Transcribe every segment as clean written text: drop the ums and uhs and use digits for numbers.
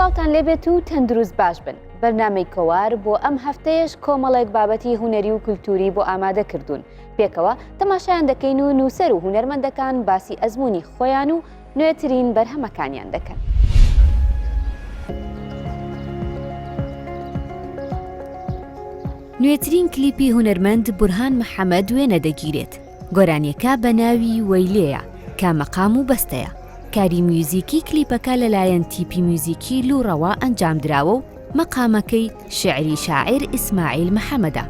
سڵاوتان لێبێت و تەندروست باش بن. بەرنامەی کەوار بۆ ئەم هەفتەیەش کۆمەڵێک بابەتی هونەری و کولتوری بۆ ئامادە کردوون. پێکەوە تەماشایان دەکەین و نووسەر و هونەرمەندەکان باسی ئەزموونی خۆیان و نوێترین بەرهەمەکانیان دەکەن. نوێترین کلیپی هونەرمەند بورهان محەممەد وێنە دەگیرێت. گۆرانیەکە بە ناوی وەیلەیە کە مەقام و بەستەیە. کاری میوزیکی کلیپەکە لەلایەن تیپی میوزیکی لوڕەوە ئەنجام دراوە و مەقامەکەی شعری شاعیر ئیسماعیل محەممەدە.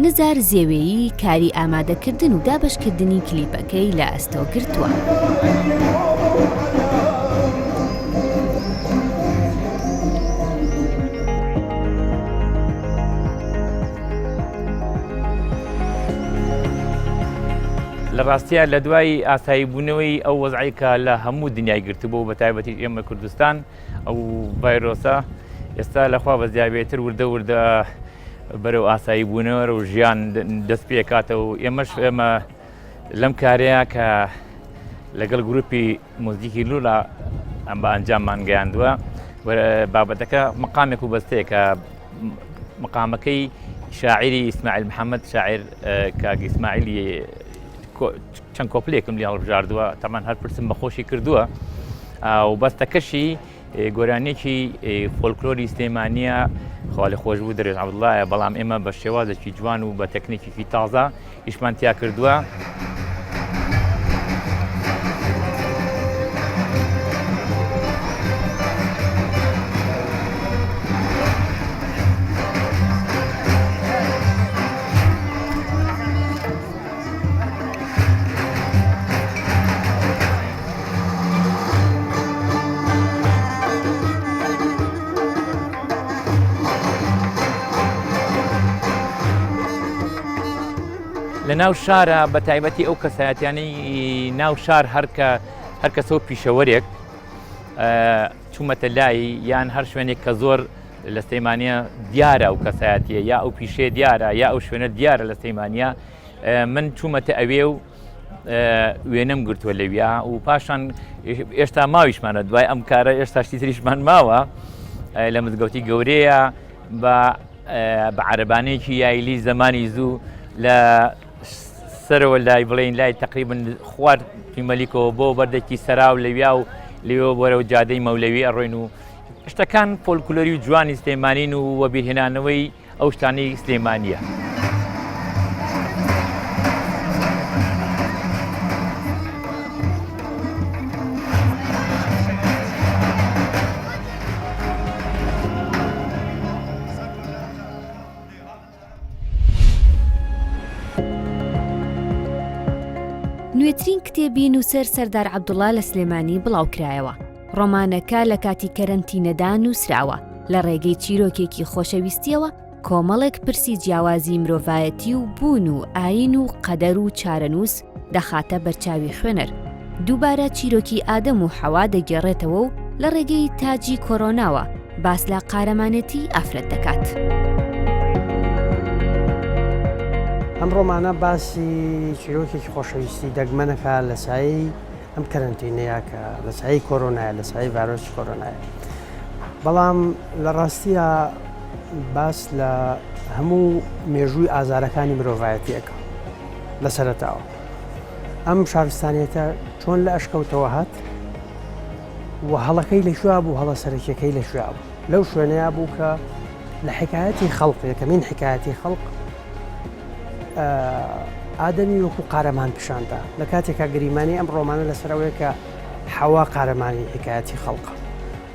نزار زێوێیی کاری ئامادەکردن و دابشکردنی کلیپەکەی لە ئەستۆ گرتووە. لە ڕاستیە لە دوای ئاساییبوونەوەی ئەو وەزعیکە لە هەموو دنیای گرتبوو بە تایبەتی ئێمە کوردستان ئەو ڤایرۆسە ئێستا لەخوا بەزیابێتتر وردە بەرەو ئاساییبوونەوە و ژیان دەست پێکاتەوە و ئێمە لەم کارەیە کە لەگەڵ گروپی مۆزیکی لولا ئەم بە ئەنجاممان گەیاندووە بابەتەکە مەقامێک و بەستەیە کە مەقامەکەی شاعری ئیسماعیل محەممەد شاعیر کاک ئیسماعیلی چەند کۆپلێکم لێ هەڵبژاردووە تامان هەر پرسم بەخۆشی کردووە و بەستەکەشی گۆرانێکی فۆلکلۆری سلێمانیە خوا لە خۆش بوو دەرێژ عەبدوڵڵایە بەڵام ئێمە بە شێوازێکی جوان و بە تەکنیکێکی تازە ئیشمان تیا کردووە. لە ناو شارە بە تایبەتی ئەو کەسایەتیانەی ناو شار هەر کەسەوە پیشەوەرێک چوومەتە لای یان هەر شوێنێک کە زۆر لە سلێمانیە دیارە ئەو کەسایەتیە یا ئەو پیشێ دیارە یا ئەو شوێنە دیارە لە سلێمانیە من چوومەتە ئەوێ و وێنەم گرتووە لەویا و پاشان ئێشتا ماویشمانە دوای ئەم کارە ئێشتاشتی تریشمان ماوە لە مزگەوتی گەورەیە بە عەرەبانەیەکی یایلی زەمانی زوو لە سەرەوە لای بڵێن لای تقریبن خوارد پیمەلیکەوە بۆ بەردێکی سەراو لەویا و لێوە بۆرەوە جادەی مەولەوی ئەڕۆین و شتەکان فۆلکلۆری و جوانی سلێمانین و وەبیرهێنانەوەی ئەو شتانەی سلێمانیە. نوێترین کتێبی نووسەر سەردار عەبدوڵڵا لە سلێمانی بڵاوکرایەوە. ڕۆمانەکە لە کاتی کەرەنتینەدا نووسراوە. لە ڕێگەی چیرۆکێکی خۆشەویستیەوە کۆمەڵێک پرسی جیاوازی مرۆڤایەتی و بوون و ئاین و قەدەر و چارەنووس دەخاتە بەرچاوی خوێنەر. دووبارە چیرۆکی ئادەم و حەوا دەگێڕێتەوە و لە ڕێگەی تاجی کۆرۆناوە باس لە قارەمانەتی ئافرەت دەکات. ئەم ڕۆمانە باسی چیرۆکێکی خۆشەویستی دەگمەنەکە لە سایەی ئەم کەرەنتینەیە کە لە سایەی کۆرۆنایە لە سایەی ڤایرۆسی کۆرۆنایە. بەڵام لە ڕاستیە باس لە هەموو مێژووی ئازارەکانی مرۆڤایەتیەکە لە سەرەتاوە. ئەم شارستانیەتە چۆن لە ئەشکەوتەوە هات و هەڵەکەی لەکوێ بوو هەڵە سەرەکیەکەی لەکوێ بوو. لەو شوێنەیە بوو کە لە حکایەتی خەڵق یەکەمین حکایەتی خەڵق ئادەمی وەکو قارەمان پیشاندا لە کاتێکە گریمانی ئەم ڕۆمانە لەسەرەوەی کە حەوا قارەمانی حکایەتی خەڵقە.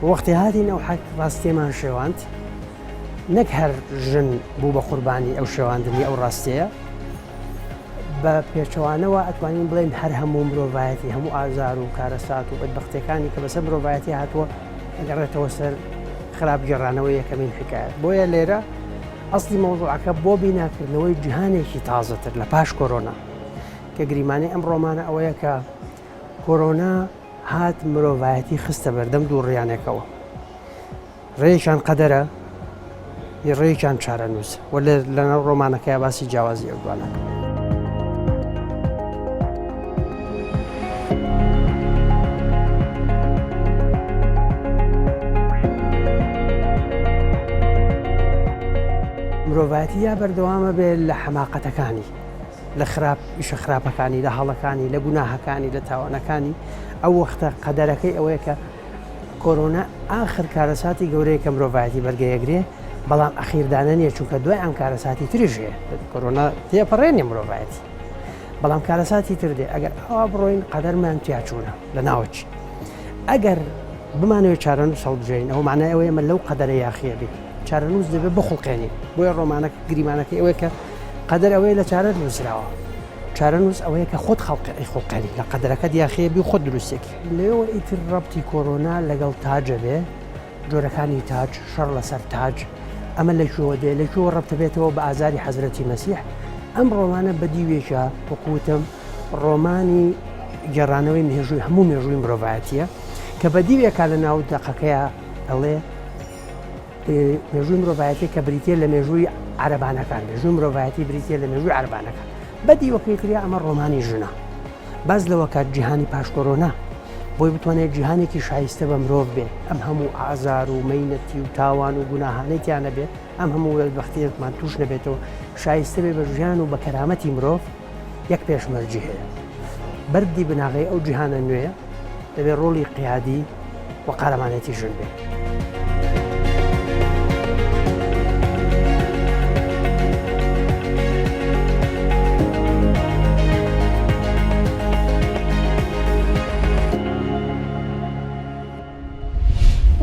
وەختی هاتین ئەو ڕاستیەمان شێواند نەک هەر ژن بوو بە قوربانی ئەو شێواندنی ئەو ڕاستەیە بە پێچەوانەوە ئەتوانین بڵێن هەر هەموو مرۆڤایەتی هەموو ئازار و کارەسات و بەدبەختیەکانی کە بەسەر مرۆڤایەتی هاتووە ئەگەڕێتەوە سەر خراپگەڕانەوەی یەکەمین حکایەت. بۆیە لێرە ئەسڵی مەوضوعەکە بۆ بیناکردنەوەی جیهانێکی تازەتر لە پاش کۆرۆنا کە گریمانی ئەم ڕۆمانە ئەوەیە کە کۆرۆنا هات مرۆڤایەتی خستە بەردەم دوو ڕیانێکەوە. ڕێیەکیان قەدەرە ڕێیەکیان چارەنووسە و لەنەو ڕۆمانەکەی باسی جیاوازی ئەو دوانەکە. مرۆڤایەتی یا بەردەوامە بێت لە حەماقەتەکانی لە ئیشە خراپەکانی لە هەڵەکانی لە گوناهەکانی لە تاوانەکانی ئەو وەختە قەدەرەکەی ئەوەیە کە کۆرۆنا ئاخر کارەساتی گەورەیە کە مرۆڤایەتی بەرگەیەگرێ بەڵام ئەخیردانە نیە چونکە دوای ئەم کارەساتی تریژێ کۆرۆنا تێپەڕێنێ مرۆڤایەتی بەڵام کارەساتی تر دێ ئەگەر ئەوە بڕۆین قەدەرمان تیاچوونە لە ناوچی ئەگەر بمانەوە چارەنووس هەڵبژێین ئەو معنای ئەوەیە من لەو قەدەرە یاخیە بێت چارەنووس دەبێت بخڵقێنی بۆیە ڕۆمانەکە گریمانەکەی ئەوەیە کە قەدەر ئەوەیە لە چارە نووسراوە چارەنووس ئەوەیە کە خۆت خەڵقی خۆڵقێنی لە قەدەرەکە دیاخەیە بی خۆت دروستێکی لێەوە ئیتر ڕەبتی کۆرۆنا لەگەڵ تاجە بێ جۆرەکانی تاج شەڕ لەسەر تاج ئەمە لەکوێوە دێ لەکوێوە ڕەبتە بێتەوە بە ئازاری حەزرەتی مەسیح ئەم ڕۆمانە بەدیوێکە وەکوتم ڕۆمانی گێڕانەوەی مێژووی هەموو مێژووی مرۆڤایەتیە کە بەدیوێکە لە ناو دەقەکەیە ئەڵێ مێژووی مرۆڤایەتی کە بریتە لە مێژووی عەرەبانەکان مێژووی مرۆڤایەتی بریتە لە مێژووی عەرەبانەکان بەدیوەکەی تریا ئەمە ڕۆمانی ژنە باز لەوە کات جیهانی پاش کۆرۆنا بۆی بتوانێت جیهانێکی شایستە بە مرۆڤ بێ ئەم هەموو ئازار و مەینەتی و تاوان و گوناهانەیتیانە بێت ئەم هەموو بەختیەکمان توش نەبێتەوە شایستە بێ بە ژیان و بە کەرامەتی مرۆڤ یەک پێشمەرجی هەیە بەردی بناغی ئەو جیهانە نوێیە دەبێت ڕۆڵی قیادی و قارەمانێتی ژن بێ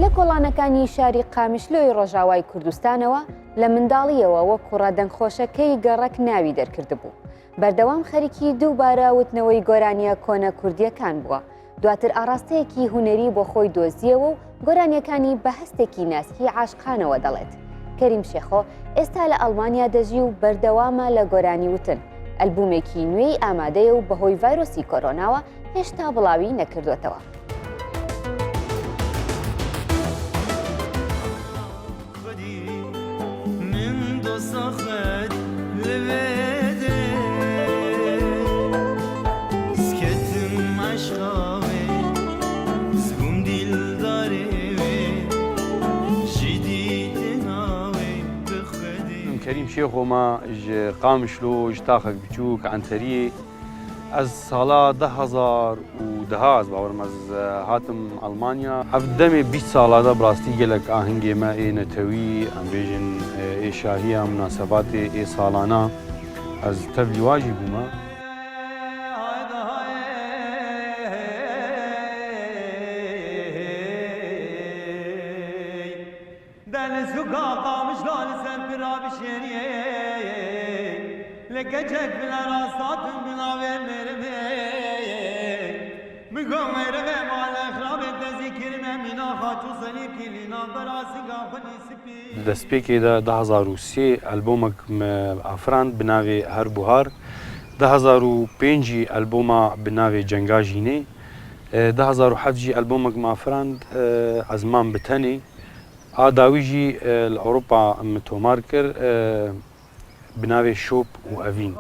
لە کۆڵانەکانی شاری قامیشلۆی ڕۆژاوای کوردستانەوە لە منداڵیەوە وەکو ڕادەنخۆشەکەی گەڕەک ناوی دەرکردبوو بەردەوام خەریکی دووبارە وتنەوەی گۆرانیە کۆنە کوردیەکان بووە دواتر ئاراستەیەکی هوەری بۆ خۆی دۆزیەوە و گۆرانیەکانی بە هەستێکی ناسکی عاشقانەوە دەڵێت کەریم شێخۆ ئێستا لە ئەڵمانیا دەژی و بەردەوامە لە گۆرانی وتن ئەلبومێکی نوێی ئامادەیە و بەهۆی ڤایرۆسی کۆرۆناوە هێشتا بڵاوی نەکردوێتەوە كريم شيخ وما قامشلو جتاخك بچوك عنتريه از سالا 2000 و دهاز باورمز هاتم المانيا افدمي 20 سالا دا براستي جلك اهنگي ما اي نتوي ام بيجن اي شاهيه مناسبات اي سالانا از تبلي واجب ما لكجك بلا راسات بلا وين بقوم يرغي مع الاخراب تذكر من خاطو صليب كلنا براسك خدي سبي دسبيكي دا 2003 البومك افراند بناوي هر بوهار 2005 البوما بناوي جنگاجيني 2007 البومك مع افراند ازمان بتني داويجي الاوروبا متوماركر بناوي شوب وأفين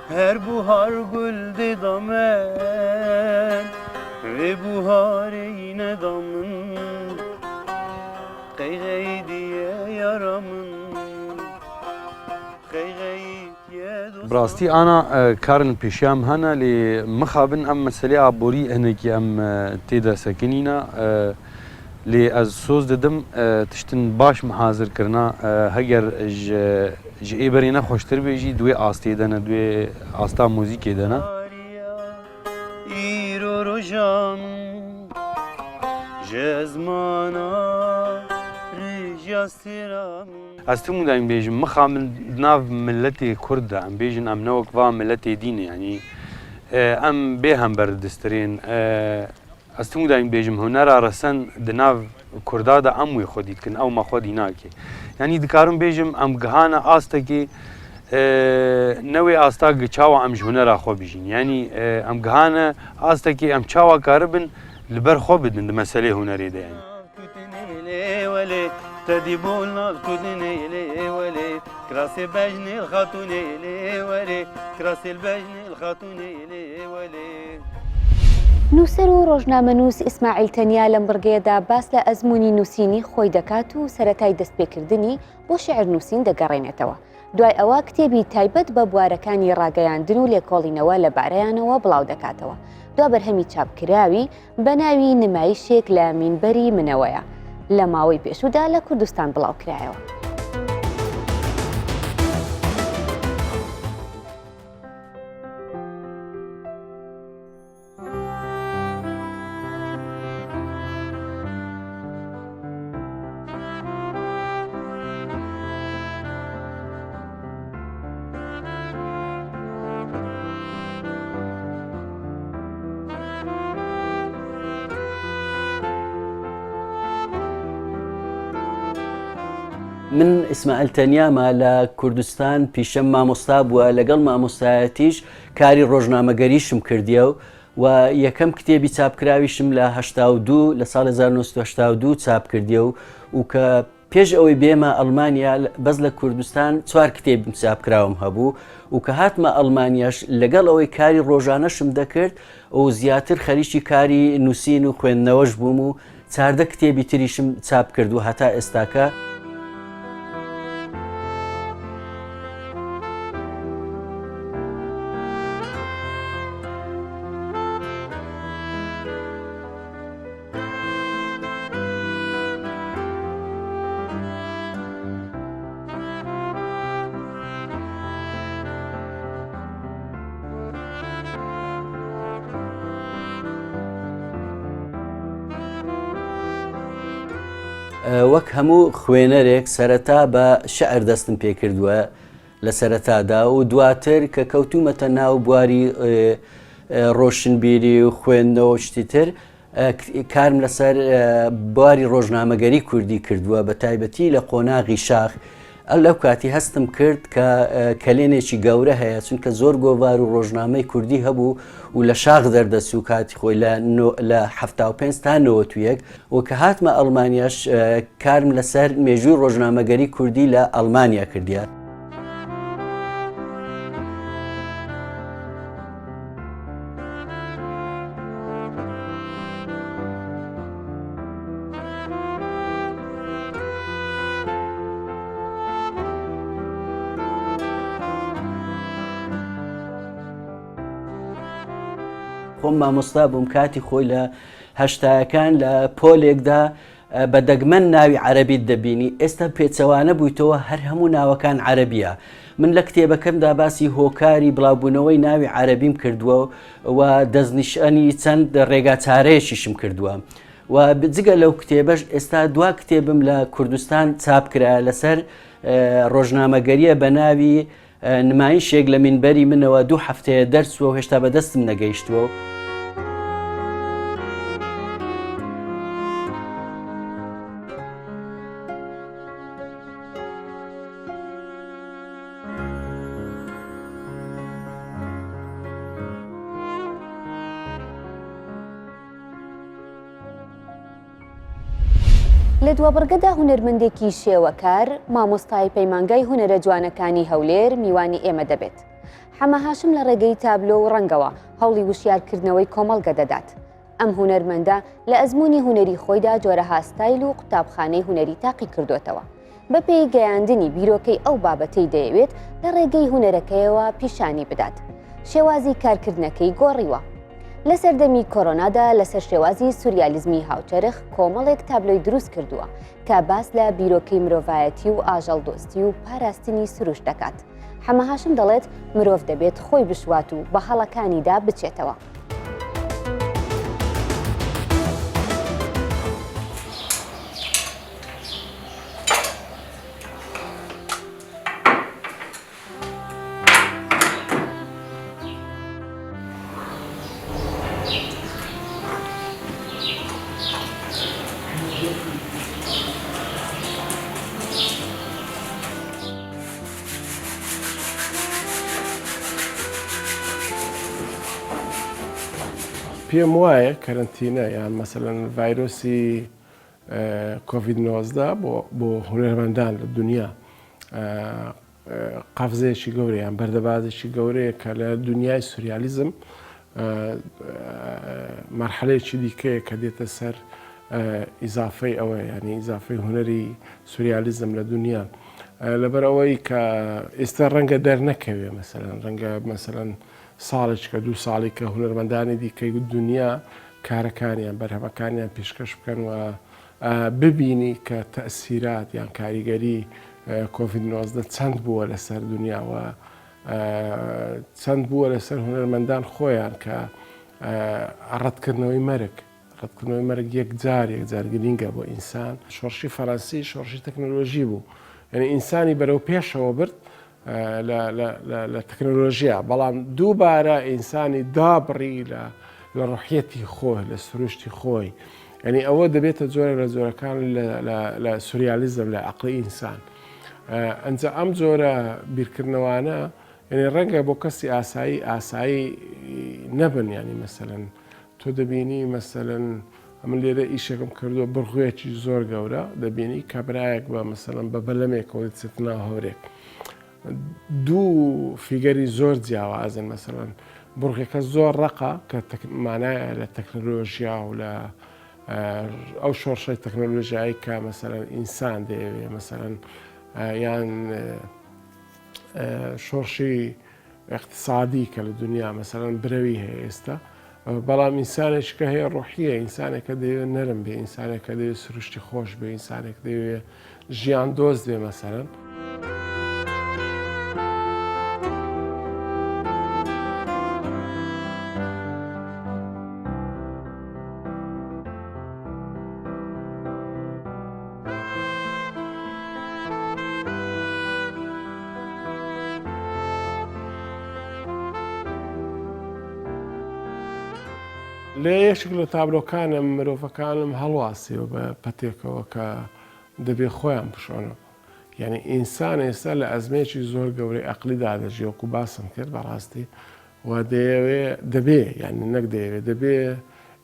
her buhar gül didamen ve buhar yine damın qeygey diye yaramın براستي انا كارن بيشام هنا لي مخابن ام مسألة عبوري هناك ام تيدا ساكنينا لي از سوز ددم تشتن باش محاضر كرنا هجر ج ايبرينا خوشتر بيجي دوي آستي دنا دوي آستا موزيكي دنا ايرو روجان جزمانا رجاسترام استمو دايم بيجن مخامن ناف ملتي كرد ام بيجن ام نوك فا ملتي ديني يعني ام بيهم بردسترين استمو دايم بيجم هنرا رسن دناف كردا دا اموي خودي كن او ما خودي ناكي يعني دكارم بيجم ام جهانا استكي نوي استاق تشاوا ام هنرا خو بيجين يعني ام جهانا استكي ام تشاوا كاربن لبر خو بدن مساله هنري ده يعني تديبولنا كودني لي ولي كراسي بجني الخاتوني لي ولي كراسي البجني الخاتوني لي ولي نووسەر و ڕۆژنامەنووس ئیسماعیل تەنیا لەم بڕگەیەدا باس لە ئەزمموی نووسینی خۆی دەکات و سەرەتای دەستپێکردنی بۆ شێعر نووسین دەگەڕێنێتەوە. دوای ئەوە کتێبی تایبەت بە بوارەکانی ڕاگەیاندن و لێکۆڵینەوە لەبارەیانەوە بڵاو دەکاتەوە. دوا بەرهەمی چاپکراوی بە ناوی نمایشێک لە مینبەری منەوەیە لە ماوەی پێشودا لە کوردستان بڵاوکرایەوە. من ئیسماعیل تەنیامە لە کوردستان پیشەم مامۆستا بووە لەگەڵ مامۆستایەتیش کاری ڕۆژنامەگەریشم کردیە و یەکەم کتێبی چاپکراویشم لە 1982 لە ساڵ 1982 چاپ کردیە و کە پێش ئەوەی بێمە ئەڵمانیا بەس لە کوردستان 4 کتێبم چاپکراوم هەبوو و کە هاتمە ئەڵمانیاش لەگەڵ ئەوەی کاری ڕۆژانەشم دەکرد ئەو زیاتر خەریکی کاری نووسین و خوێندنەوەش بووم و 14 کتێبی تریشم چاپ کرد و هەتا ئێستاکە. وەک هەموو خوێنەرێک سەرەتا بە شەعر دەستم پێ کردووە لە سەرەتادا و دواتر کە کەوتومەتە ناو بواری ڕۆشنبیری و خوێندنەوە شتی تر کارم لەسەر بواری ڕۆژنامەگەری کوردی کردووە بە تایبەتی لە قۆناغی شاخ. لەو کاتی هەستم کرد کە کەلێنێکی گەورە هەیە چونکە زۆر گۆڤار و ڕۆژنامەی کوردی هەبوو و لە شاخ دەردەچوو و کاتی خۆی لە 75 تا 91 و کە هاتمە ئەڵمانیاش کارم لەسەر مێژووی ڕۆژنامەگەری کوردی لە ئەڵمانیا کردیە. خۆم مامۆستا بووم کاتی خۆی لە هەشتایەکان لە پۆلێکدا بە دەگمەن ناوی عەرەبیت دەبینی. ئێستا پێچەوانە بوویتەوە هەر هەموو ناوەکان عەرەبیە. من لە کتێبەکەمدا باسی هۆکاری بڵاوبوونەوەی ناوی عەرەبیم کردووە و دەستنیشانی چەند ڕێگا چارەیەکیشم کردووە و جگە لەو کتێبەش ئێستا دوا کتێبم لە کوردستان چاپ کرا لەسەر ڕۆژنامەگەریە بە ناوی نمایشێک لە مینبەری منەوە 2 هەفتەیە دەرچووە و هێشتا بەدەستم نەگەیشتووە. لە دووەبڕگەدا هونەرمەندێکی شێوەکار مامۆستای پەیمانگای هونەرە جوانەکانی هەولێر میوانی ئێمە دەبێت. حەمە هاشم لە ڕێگەی تابلۆ و ڕەنگەوە هەوڵی وشیارکردنەوەی کۆمەڵگە دەدات. ئەم هونەرمەندە لە ئەزمموی هونەری خۆیدا جۆرەها ستایل و قوتابخانەی هونەری تاقی کردوێتەوە. بە پێی گەیاندنی بیرۆکەی ئەو بابەتەی دەیەوێت لە ڕێگەی هونەرەکەیەوە پیشانی بدات. شێوازی کارکردنەکەی گۆڕیوە. لە سەردەمی کۆرۆنادا لەسەر شێوازی سوریالیزمی هاوچەرخ کۆمەڵێک تابلۆی دروست کردووە کە باس لە بیرۆکەی مرۆڤایەتی و ئاژەڵ دۆستی و پاراستنی سروش دەکات. حەمە هاشم دەڵێت مرۆڤ دەبێت خۆی بشوات و بە هەڵەکانیدا بچێتەوە. پێم وایە کەرنتینە یان مەسەلەن ڤایرۆسی کۆڤید-19 بۆ هونەرمەندان لە دنیا قەفزەیەکی گەورەیان بەردەبازێکی گەورەیە کە لە دنیای سوریالیزم مەرحەلەیەکی دیکەیە کە دێتە سەر ئیزافەی ئەوە ینی ئیزافەی هوەری سوریالیزم لە دنیا لەبەر ئەوەی کە ئێستا ڕەنگە دەرنەکەوێ مەسەرەن ڕەنگە مەسەرەن ساڵێک کە دوو ساڵی کە هونەرمەندانی دیکەی دنیا کارەکانیان بەرهەمەکانیان پێشکەش بکەن و ببینی کە تەسیرات یان کاریگەری کۆڤید-19 چەند بووە لەسەر دنیاوە چەند بووە لەسەر هونەرمەندان خۆیان کە ڕەتکردنەوەی مەرگ یەک جار گرینگە بۆ ئینسان شۆڕشی فەڕەنسی شۆڕشی تەکنۆلۆژی بوو یعنی ئینسانی بەرەو پێشەوە برد لە تەکنۆلۆژیا بەڵام دووبارە ئینسانی دابڕی لە ڕۆحیەتی خۆی لە سروشتی خۆی ینی ئەوە دەبێتە جۆرە لە جۆرەکان لە سوریالیزم لە عەقڵی ئینسان ئەنجا ئەم جۆرە بیرکردنەوانە یعنی ڕەنگە بۆ کەسی ئاسایی نەبن ینی مەسەلەن تۆ دەبینی مەسەلەن ئەمە لێرە ئیشێکم کردووە بڕغوێکی زۆر گەورە دەبینی کابرایەک بە مەسەلەن بە بەلەمێکەوە چێتنا هەورێک دوو فیگەری زۆر جیاوازن مەسەلەن بڕغێکە زۆر ڕقە کە مانایە لە تەکنۆلۆژیا و لە ئەو شۆڕشەی تەکنۆلۆژیایی کە مەسەلەن ئینسان دەیەوێ مەسەلەن یان شۆڕشی اقتصادی کە لە دنیا مەسەلەن برەوی هەیە ئێستا بەڵام ئینسانێککە هەیە ڕۆحیە ئینسانێکە دەوێت نەرم بێ ئینسانێکە دەوێت سروشتی خۆش بێ ئینسانێک دەوێت ژیان دۆست بێ مەسەلەن لێ یەکێک لە تابلۆکانم مرۆڤەکانم هەڵواسیەوە بە پەتێکەوە کە دەبێ خۆیان بشۆنە یعنی ئینسان ئێستا لە ئەزمێکی زۆر گەورەی عەقلیدا دەژی وەکو باسم کرد بەڕاستی و دەبێ یعنی نەک دەبێ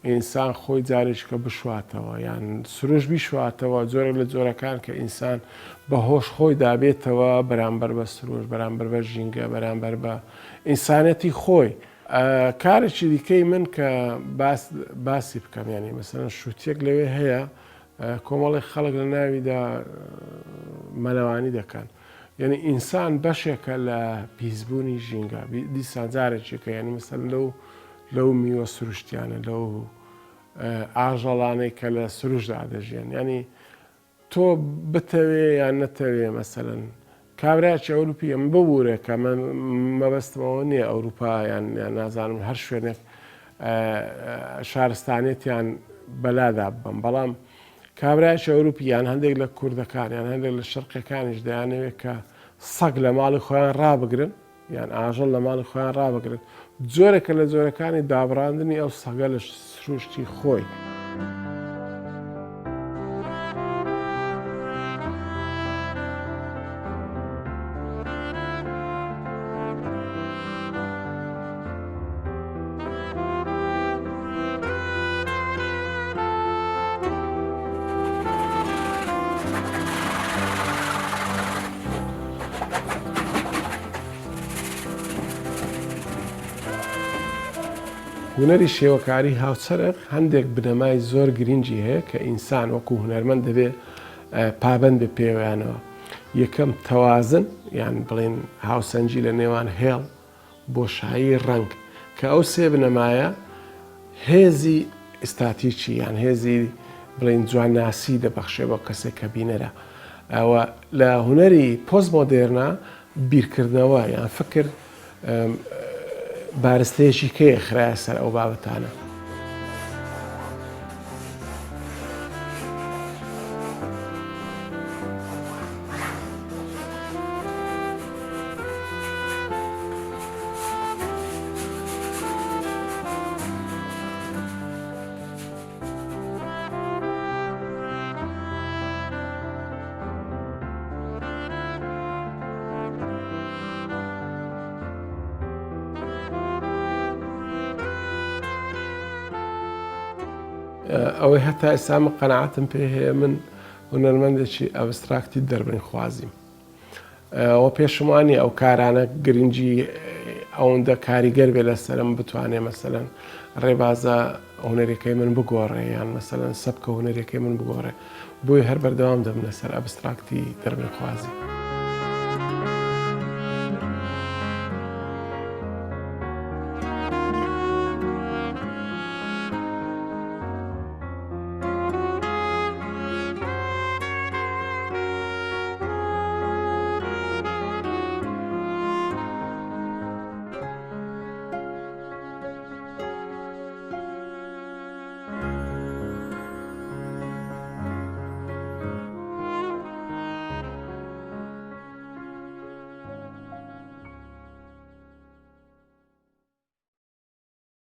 ئینسان خۆی جارێککە بشواتەوە یان سروش بیشواتەوە جۆرە لە جۆرەکان کە ئینسان بە هۆش خۆی دابێتەوە بەرامبەر بە سروش بەرامبەر بە ژینگە بەرامبەر بە ئینسانەتی خۆی کارێکی دیکەی من کە باسی بکەم ینی مەسەلەن شووتێک لەوێ هەیە کۆمەڵی خەڵک لە ناویدا مەلەوانی دەکەن یعنی ئینسان بەشێکە لە پیسبوونی ژینگە دیسان جارێکێکە ینی مەسەن لەو میوە سروشتیانە لەو ئاژەڵانەی کە لە سروشدا دەژێن ینی تۆ بتەوێ یان نەتەوێ مەسەلەن کابراکی ئەوروپی ئەم ببوورێ کە من مەبەستمەوە نییە ئەوروپا یان نازانم هەر شوێنێک شارستانێتیان بەلادا بم بەڵام کابراکی ئەوروپی یان هەندێک لە کوردەکان یان هەندێک لە شەرقەکانیش دەیانەوێت کە سەگ لە ماڵی خۆیان ڕابگرن یان ئاژەڵ لە ماڵی خۆیان ڕابگرن جۆرێکە لە جۆرەکانی دابڕاندنی ئەو سەگە لە سروشتی خۆی. هوەری شێوەکاری هاوچەرخ هەندێک بنەمای زۆر گرنگی هەیە کە ئینسان وەکو هونەرمەند دەبێت پابند بە پێویانەوە یەکەم تەوازن یان بڵێن هاوسەنجی لە نێوان هێڵ بۆشایی ڕنگ کە ئەو سێ بنەمایە هێزی ئستاتیکی یان هێزی بڵێن جوانناسی دەبەخشێ بۆ کەسێک کە بینەرە ئەوە لە هوەری پۆست مۆدێرنا بیرکردنەوە یان فکر بارستەیەکی کەیە خرایە سەر ئەو بابەتانە. ئەوەی هەتا ئێستا قەنەعەتم پێ هەیە من هونەرمەندێکی ئەبستراکتی دەربڕین خوازیم ئەوە پێشمانی ئەو کارانە گرنگی ئەوەندە کاریگەر بێ لەسەرم بتوانێ مەسەلەن ڕێبازە هوەرەکەی من بگۆڕێ یان مەسەلەن سەبکە هوەرەکەی من بگۆڕێ بۆی هەر بەردەوام دەبن لەسەر ئەبستراکتی دەربێخوازی.